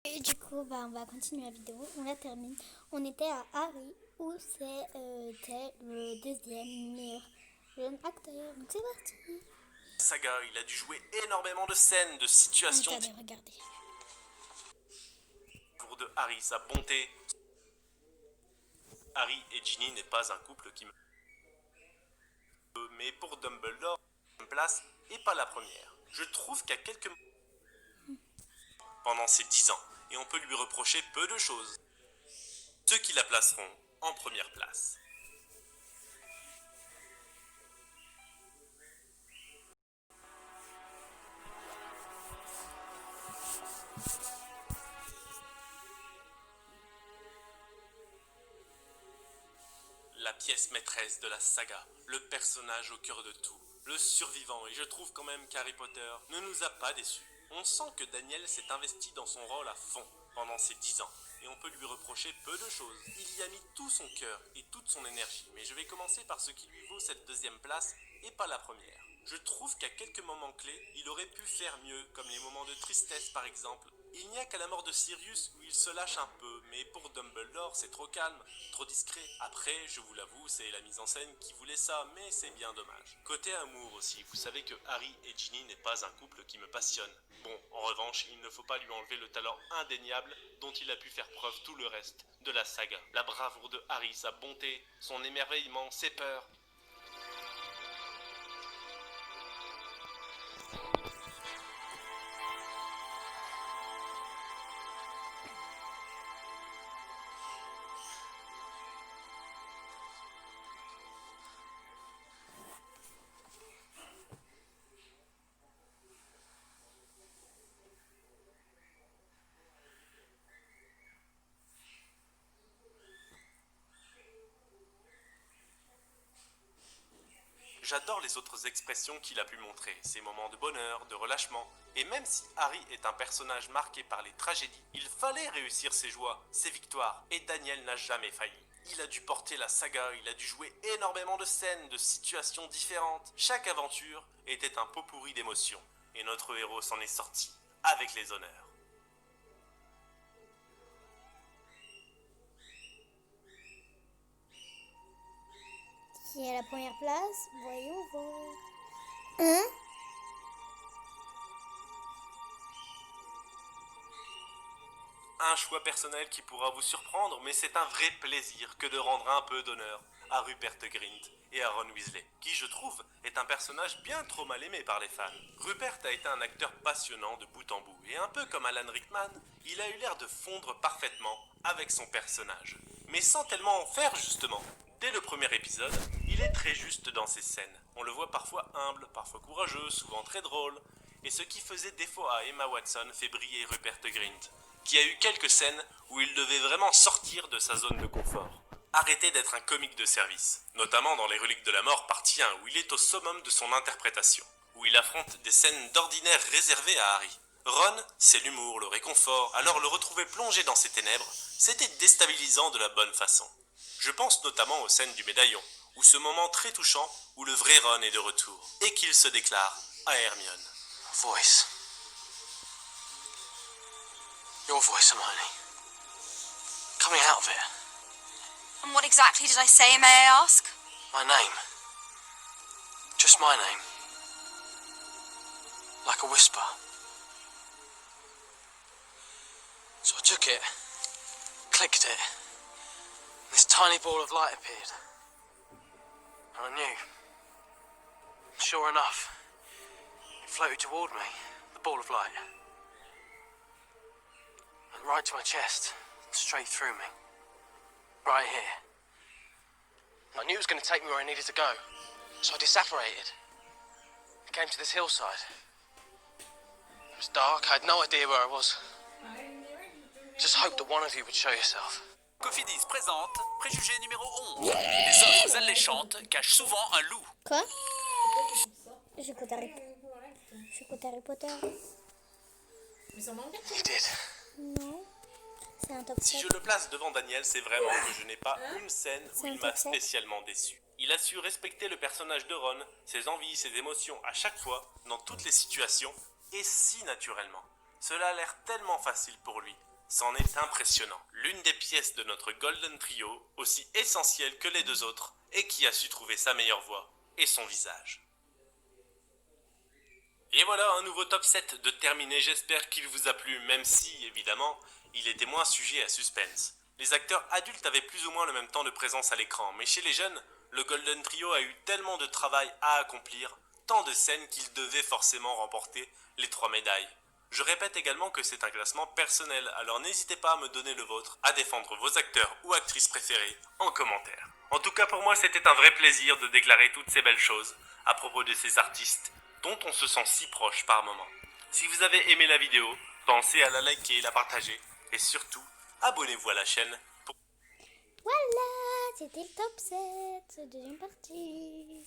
Et du coup, on va continuer la vidéo, on la termine. On était à Harry, où c'était le deuxième meilleur jeune acteur. Donc c'est parti. Saga, il a dû jouer énormément de scènes, de situations Attendez, regardez. pour de Harry, sa bonté. Harry et Ginny n'est pas un couple qui me... Mais pour Dumbledore, une place et pas la première. Je trouve qu'à quelques... pendant ses 10 ans, et on peut lui reprocher peu de choses. Ceux qui la placeront en première place. La pièce maîtresse de la saga, le personnage au cœur de tout, le survivant, et je trouve quand même qu'Harry Potter ne nous a pas déçus. On sent que Daniel s'est investi dans son rôle à fond pendant ces 10 ans, et on peut lui reprocher peu de choses. Il y a mis tout son cœur et toute son énergie, mais je vais commencer par ce qui lui vaut cette deuxième place et pas la première. Je trouve qu'à quelques moments clés, il aurait pu faire mieux, comme les moments de tristesse par exemple. Il n'y a qu'à la mort de Sirius où il se lâche un peu, mais pour Dumbledore c'est trop calme, trop discret. Après, je vous l'avoue, c'est la mise en scène qui voulait ça, mais c'est bien dommage. Côté amour aussi, vous savez que Harry et Ginny n'est pas un couple qui me passionne. Bon, en revanche, il ne faut pas lui enlever le talent indéniable dont il a pu faire preuve tout le reste de la saga. La bravoure de Harry, sa bonté, son émerveillement, ses peurs. J'adore les autres expressions qu'il a pu montrer, ses moments de bonheur, de relâchement. Et même si Harry est un personnage marqué par les tragédies, il fallait réussir ses joies, ses victoires, et Daniel n'a jamais failli. Il a dû porter la saga, il a dû jouer énormément de scènes, de situations différentes. Chaque aventure était un pot pourri d'émotions, et notre héros s'en est sorti, avec les honneurs. Qui est à la première place? Voyons voir. Hein? Un choix personnel qui pourra vous surprendre, mais c'est un vrai plaisir que de rendre un peu d'honneur à Rupert Grint et à Ron Weasley, qui je trouve est un personnage bien trop mal aimé par les fans. Rupert a été un acteur passionnant de bout en bout, et un peu comme Alan Rickman, il a eu l'air de fondre parfaitement avec son personnage, mais sans tellement en faire justement. Dès le premier épisode, il est très juste dans ses scènes. On le voit parfois humble, parfois courageux, souvent très drôle, et ce qui faisait défaut à Emma Watson fait briller Rupert Grint, qui a eu quelques scènes où il devait vraiment sortir de sa zone de confort. Arrêter d'être un comique de service, notamment dans Les Reliques de la Mort partie 1 où il est au summum de son interprétation, où il affronte des scènes d'ordinaire réservées à Harry. Ron, c'est l'humour, le réconfort, alors le retrouver plongé dans ses ténèbres, c'était déstabilisant de la bonne façon. Je pense notamment aux scènes du médaillon, ou ce moment très touchant où le vrai Ron est de retour, et qu'il se déclare à Hermione. Voice. Your voice, Hermione. Coming out of it. And what exactly did I say, may I ask? My name. Just my name. Like a whisper. So I took it, clicked it, and this tiny ball of light appeared. And I knew. Sure enough, it floated toward me, the ball of light. Went right to my chest, straight through me. Right here. I knew it was going to take me where I needed to go, so I disapparated. I came to this hillside. It was dark, I had no idea where I was. Just hoped that one of you would show yourself. Cofidis présente préjugé numéro 11. Les offres alléchantes cachent souvent un loup. Quoi? J'écoute Harry Potter. You did. Non. C'est un top Si 7. je le place devant Daniel, c'est vraiment que je n'ai pas une scène où C'est un il m'a top sept. spécialement déçu. Il a su respecter le personnage de Ron, ses envies, ses émotions à chaque fois, dans toutes les situations, et si naturellement. Cela a l'air tellement facile pour lui, C'en est impressionnant. L'une des pièces de notre Golden Trio, aussi essentielle que les deux autres, et qui a su trouver sa meilleure voix et son visage. Et voilà, un nouveau top 7 de terminé, j'espère qu'il vous a plu, même si, évidemment, il était moins sujet à suspense. Les acteurs adultes avaient plus ou moins le même temps de présence à l'écran, mais chez les jeunes, le Golden Trio a eu tellement de travail à accomplir, tant de scènes qu'ils devaient forcément remporter les 3 médailles. Je répète également que c'est un classement personnel, alors n'hésitez pas à me donner le vôtre, à défendre vos acteurs ou actrices préférés en commentaire. En tout cas pour moi c'était un vrai plaisir de déclarer toutes ces belles choses à propos de ces artistes dont on se sent si proche par moments. Si vous avez aimé la vidéo, pensez à la liker et la partager, et surtout, abonnez-vous à la chaîne pour... Voilà, c'était le top 7, deuxième partie.